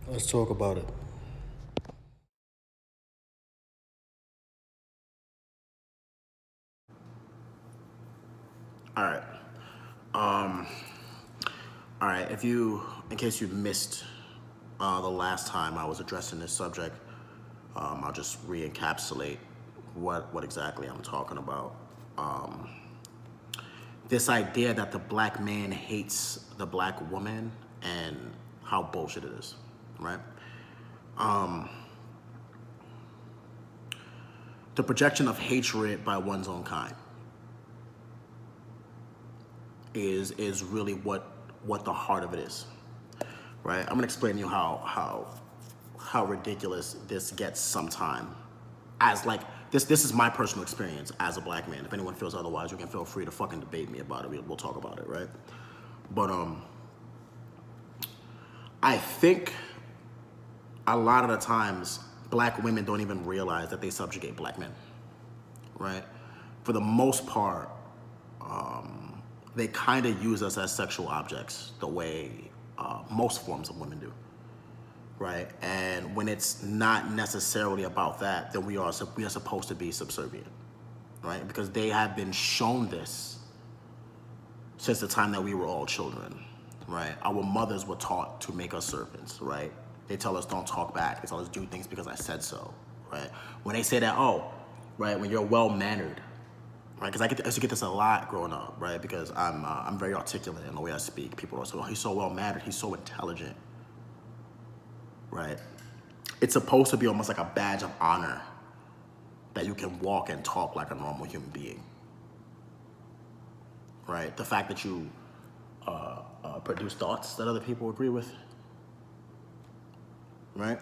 Let's talk about it. All right. Um, all right. In case you missed the last time I was addressing this subject, I'll just re-encapsulate what exactly I'm talking about. Um, this idea that the black man hates the black woman and how bullshit it is, right? The projection of hatred by one's own kind is really what the heart of it is, right? I'm gonna explain to you how ridiculous this gets sometime. As like this is my personal experience as a black man. If anyone feels otherwise, you can feel free to fucking debate me about it. We'll talk about it, right? But I think a lot of the times black women don't even realize that they subjugate black men, right? For the most part, they kind of use us as sexual objects the way most forms of women do, right? And when it's not necessarily about that, then we are supposed to be subservient, right? Because they have been shown this since the time that we were all children, right? Our mothers were taught to make us servants, right? They tell us don't talk back. They tell us do things because I said so, right? When they say that, oh, right, when you're well mannered, right? Because I used to get this a lot growing up, right? Because I'm very articulate in the way I speak. People are saying, oh, he's so well mannered, he's so intelligent, right? It's supposed to be almost like a badge of honor that you can walk and talk like a normal human being, right? The fact that you produce thoughts that other people agree with, right?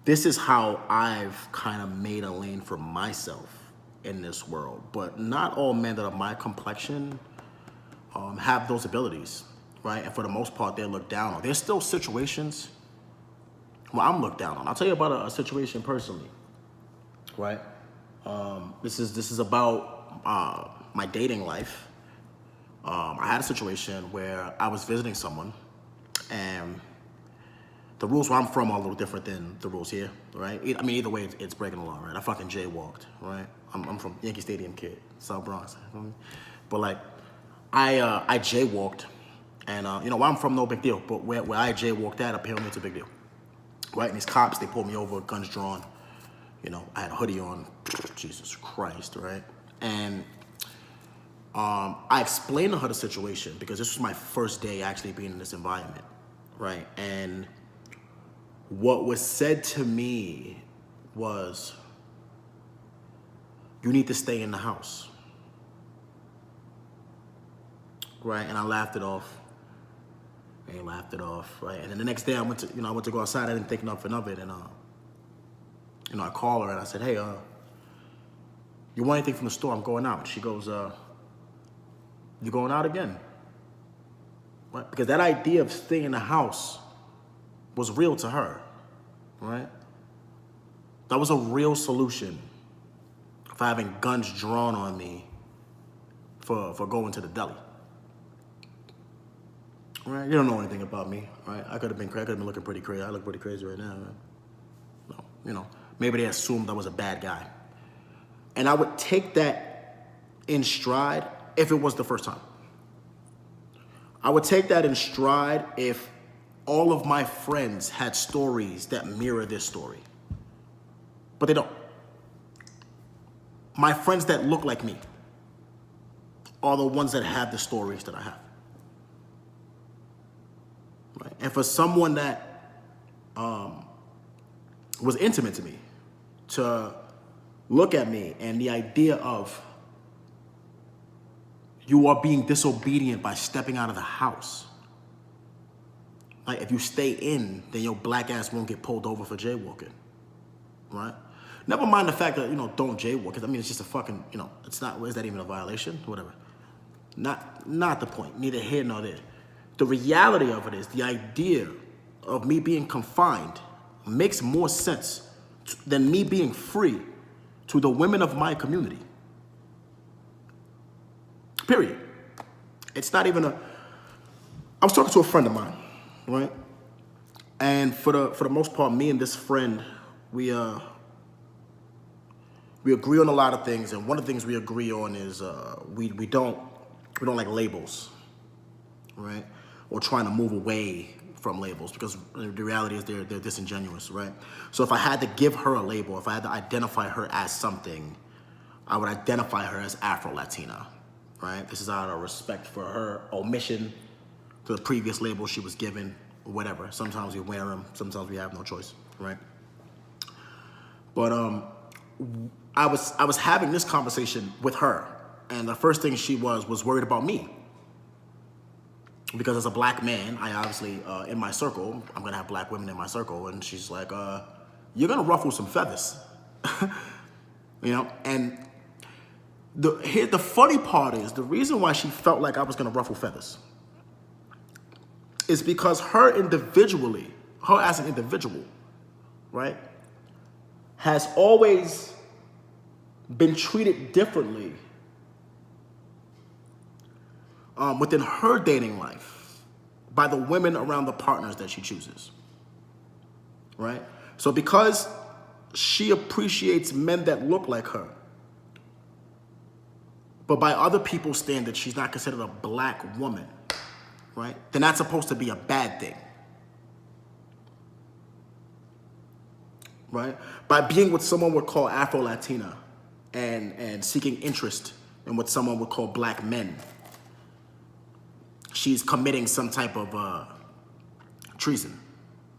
This is how I've kind of made a lane for myself in this world. But not all men that are my complexion have those abilities, right? And for the most part, they're looked down on. There's still situations where I'm looked down on. I'll tell you about a situation personally, right? This is about my dating life. I had a situation where I was visiting someone, and the rules where I'm from are a little different than the rules here, right? I mean, either way, it's breaking the law, right? I fucking jaywalked, right? I'm from Yankee Stadium kid, South Bronx. You know what I mean? But like, I jaywalked, and where I'm from, no big deal. But where I jaywalked at, apparently it's a big deal, right? And these cops, they pulled me over, guns drawn. I had a hoodie on. Jesus Christ, right? And I explained to her the situation because this was my first day actually being in this environment, right? And what was said to me was, you need to stay in the house, right? And I laughed it off. I laughed it off, right? And then the next day I went to go outside. I didn't think nothing of it, and I called her and I said, hey, you want anything from the store? I'm going out. She goes, you going out again? Right? Because that idea of staying in the house was real to her, right? That was a real solution for having guns drawn on me for going to the deli. Right? You don't know anything about me, right? I could have been looking pretty crazy. I look pretty crazy right now, right? No, maybe they assumed I was a bad guy. And I would take that in stride if it was the first time. I would take that in stride if all of my friends had stories that mirror this story. But they don't. My friends that look like me are the ones that have the stories that I have. Right? And for someone that was intimate to me to look at me and the idea of you are being disobedient by stepping out of the house. Like, if you stay in, then your black ass won't get pulled over for jaywalking, right? Never mind the fact that, don't jaywalk, because I mean, it's just a fucking, it's not, is that even a violation? Whatever. Not the point, neither here nor there. The reality of it is the idea of me being confined makes more sense than me being free to the women of my community. Period. It's not even I was talking to a friend of mine, right? And for the most part, me and this friend, we agree on a lot of things, and one of the things we agree on is we don't like labels, right? Or trying to move away from labels, because the reality is they're disingenuous, right? So if I had to give her a label, if I had to identify her as something, I would identify her as Afro-Latina, right? This is out of respect for her omission to the previous label she was given, or whatever. Sometimes we wear them, sometimes we have no choice, right? But I was having this conversation with her, and the first thing she was worried about me. Because as a black man, I obviously, in my circle, I'm gonna have black women in my circle, and she's like, you're gonna ruffle some feathers. You know, and the funny part is, the reason why she felt like I was gonna ruffle feathers is because her as an individual, right, has always been treated differently within her dating life by the women around the partners that she chooses, right? So because she appreciates men that look like her, but by other people's standards, she's not considered a black woman, right? Then that's supposed to be a bad thing, right? By being what someone would call Afro-Latina and seeking interest in what someone would call black men, she's committing some type of treason.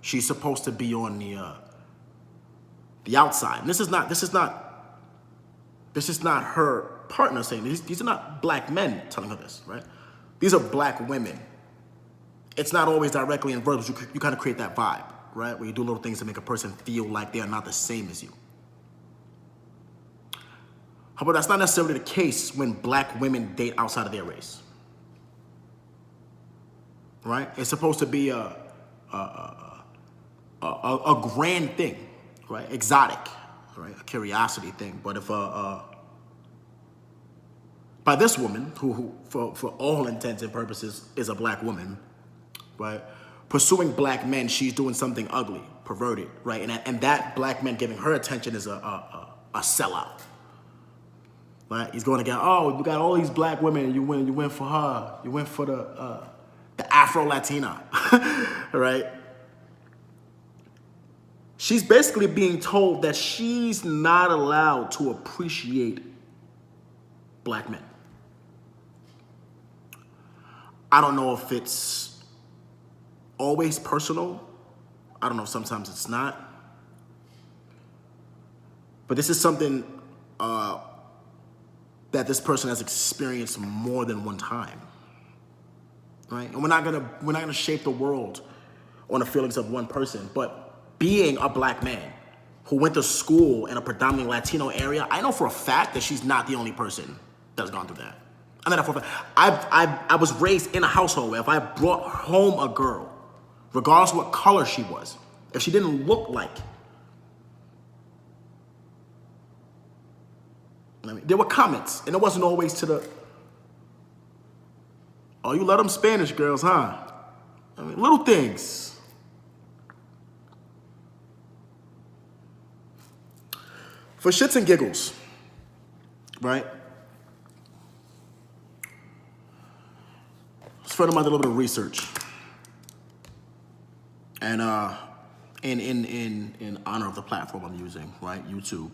She's supposed to be on the outside. And this is not her partner saying this. These are not black men telling her this, right? These are black women. It's not always directly in verbs. You kind of create that vibe, right? Where you do little things to make a person feel like they are not the same as you. However, that's not necessarily the case when black women date outside of their race. Right? It's supposed to be a grand thing, right? Exotic, right? A curiosity thing. But if by this woman, who for all intents and purposes is a black woman, right? Pursuing black men, she's doing something ugly, perverted, right? And that black man giving her attention is a sellout, right? He's going to get, oh, you got all these black women, you went for her, you went for the Afro-Latina, right? She's basically being told that she's not allowed to appreciate black men. I don't know if it's always personal. I don't know, sometimes it's not. But this is something that this person has experienced more than one time. Right? And we're not gonna shape the world on the feelings of one person, but being a black man who went to school in a predominantly Latino area, I know for a fact that she's not the only person that's gone through that. I know that for a fact. I was raised in a household where if I brought home a girl, regardless of what color she was, if she didn't look like, there were comments, and it wasn't always to the, oh, you love them Spanish girls, huh? I mean, little things. For shits and giggles, right? This friend of mine did a little bit of research. And in honor of the platform I'm using, right, YouTube,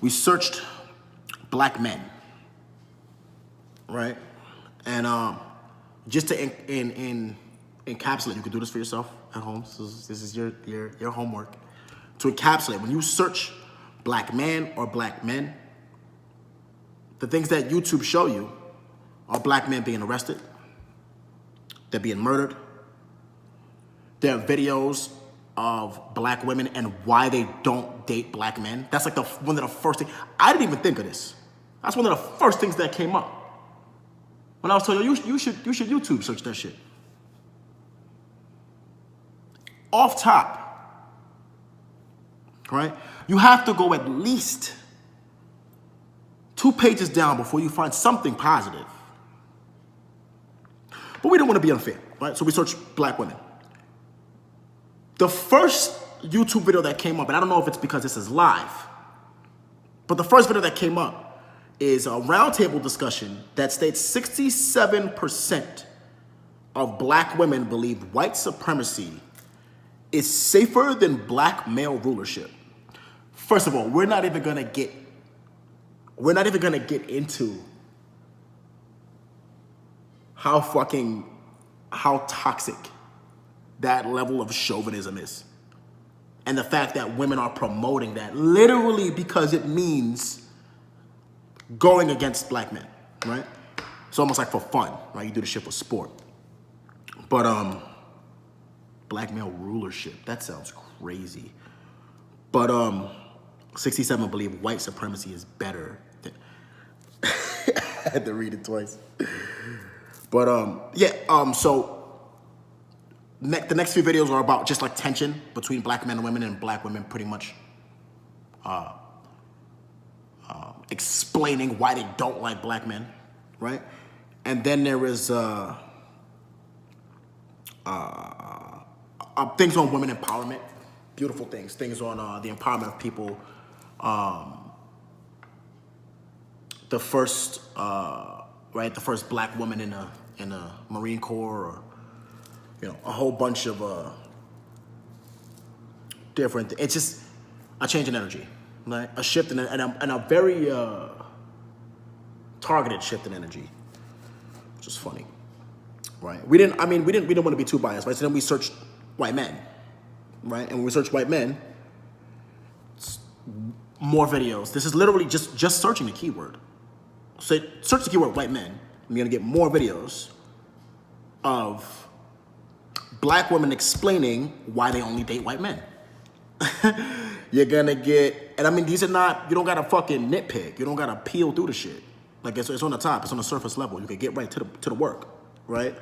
we searched black men, right? And just to encapsulate, you can do this for yourself at home. This is your homework. To encapsulate, when you search black man or black men, the things that YouTube show you are black men being arrested, they're being murdered, there are videos of black women and why they don't date black men. That's like one of the first things. I didn't even think of this. That's one of the first things that came up when I was telling you, you should YouTube search that shit. Off top, right? You have to go at least 2 pages down before you find something positive. But we didn't want to be unfair, right? So we searched black women. The first YouTube video that came up, and I don't know if it's because this is live, but the first video that came up is a roundtable discussion that states 67% of black women believe white supremacy is safer than black male rulership. First of all, we're not even gonna get into how toxic that level of chauvinism is. And the fact that women are promoting that literally because it means going against black men, right? It's almost like for fun, right? You do the shit for sport. But black male rulership, that sounds crazy. But 67 believe white supremacy is better than I had to read it twice. But so the next few videos are about just like tension between black men and women, and black women pretty much explaining why they don't like black men, right? And then there is things on women empowerment, beautiful things on the empowerment of people. The first black woman in the Marine Corps, or a whole bunch of different. It's just a change in energy, right? A shift and a very targeted shift in energy, which is funny, right? We didn't want to be too biased, right? So then we searched white men, right? And when we searched white men, more videos. This is literally just searching the keyword. So search the keyword white men. I'm gonna get more videos of black women explaining why they only date white men. You're gonna get, and I mean, these are not, you don't gotta fucking nitpick. You don't gotta peel through the shit. Like it's on the top, it's on the surface level. You can get right to the work, right?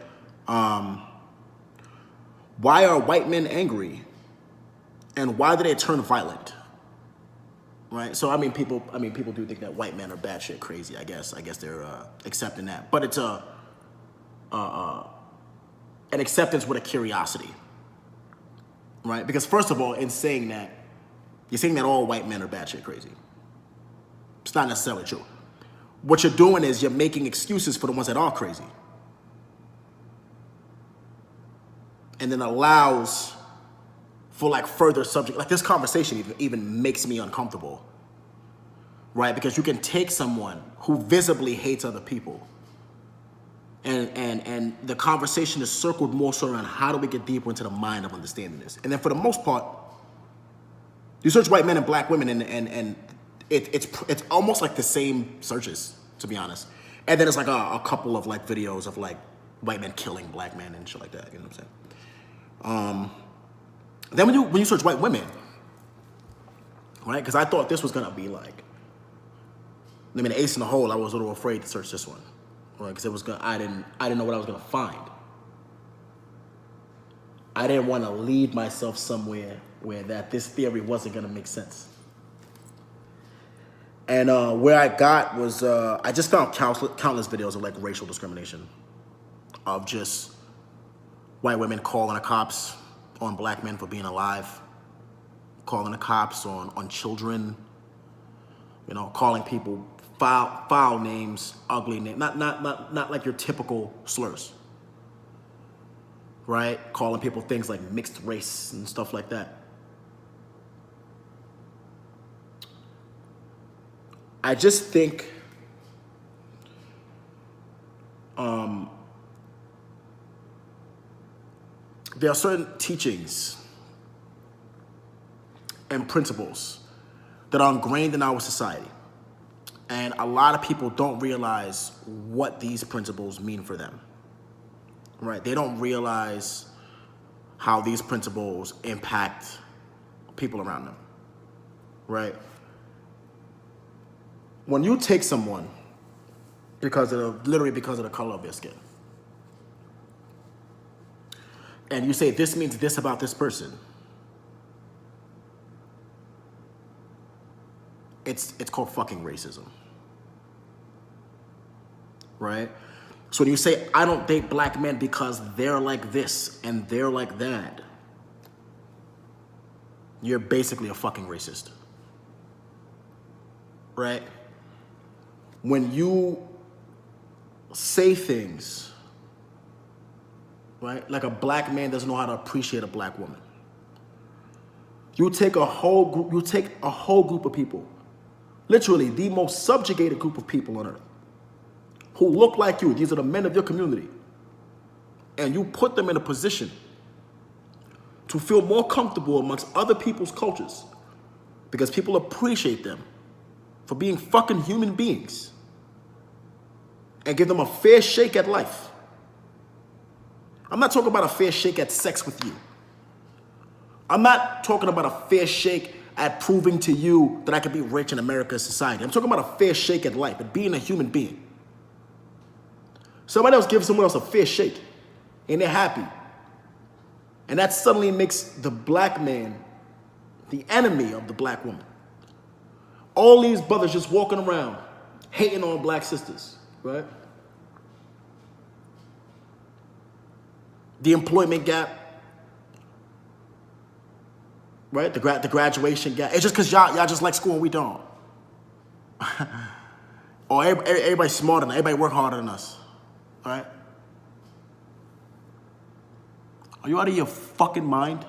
Why are white men angry? And why do they turn violent? Right? So people do think that white men are batshit crazy, I guess. I guess they're accepting that. But it's an acceptance with a curiosity. Right? Because first of all, in saying that, you're saying that all white men are batshit crazy. It's not necessarily true. What you're doing is you're making excuses for the ones that are crazy. And then allows for like further subject, like this conversation even makes me uncomfortable, right? Because you can take someone who visibly hates other people and the conversation is circled more so around how do we get deeper into the mind of understanding this. And then for the most part, you search white men and black women and it's almost like the same searches, to be honest. And then it's like a couple of like videos of like white men killing black men and shit like that, you know what I'm saying? Then when you search white women, right? Because I thought this was gonna be like, ace in the hole. I was a little afraid to search this one, right? Because it was I didn't know what I was gonna find. I didn't want to lead myself somewhere where this theory wasn't gonna make sense. And where I got was I just found countless videos of like racial discrimination, of just white women calling the cops on black men for being alive, calling the cops on children, calling people foul names, ugly names, not like your typical slurs, right? Calling people things like mixed race and stuff like that. I just think there are certain teachings and principles that are ingrained in our society. And a lot of people don't realize what these principles mean for them, right? They don't realize how these principles impact people around them, right? When you take someone literally because of the color of their skin, and you say, this means this about this person, it's called fucking racism, right? So when you say, I don't date black men because they're like this and they're like that, you're basically a fucking racist. Right? When you say things, right, like a black man doesn't know how to appreciate a black woman. You take a whole group of people, literally the most subjugated group of people on earth, who look like you. These are the men of your community. And you put them in a position to feel more comfortable amongst other people's cultures because people appreciate them for being fucking human beings and give them a fair shake at life. I'm not talking about a fair shake at sex with you. I'm not talking about a fair shake at proving to you that I can be rich in America's society. I'm talking about a fair shake at life, at being a human being. Somebody else gives someone else a fair shake, and they're happy. And that suddenly makes the black man the enemy of the black woman. All these brothers just walking around, hating on black sisters, right? The employment gap, right? The graduation gap. It's just because y'all just like school and we don't. Or everybody's smarter than us. Everybody work harder than us, all right? Are you out of your fucking mind?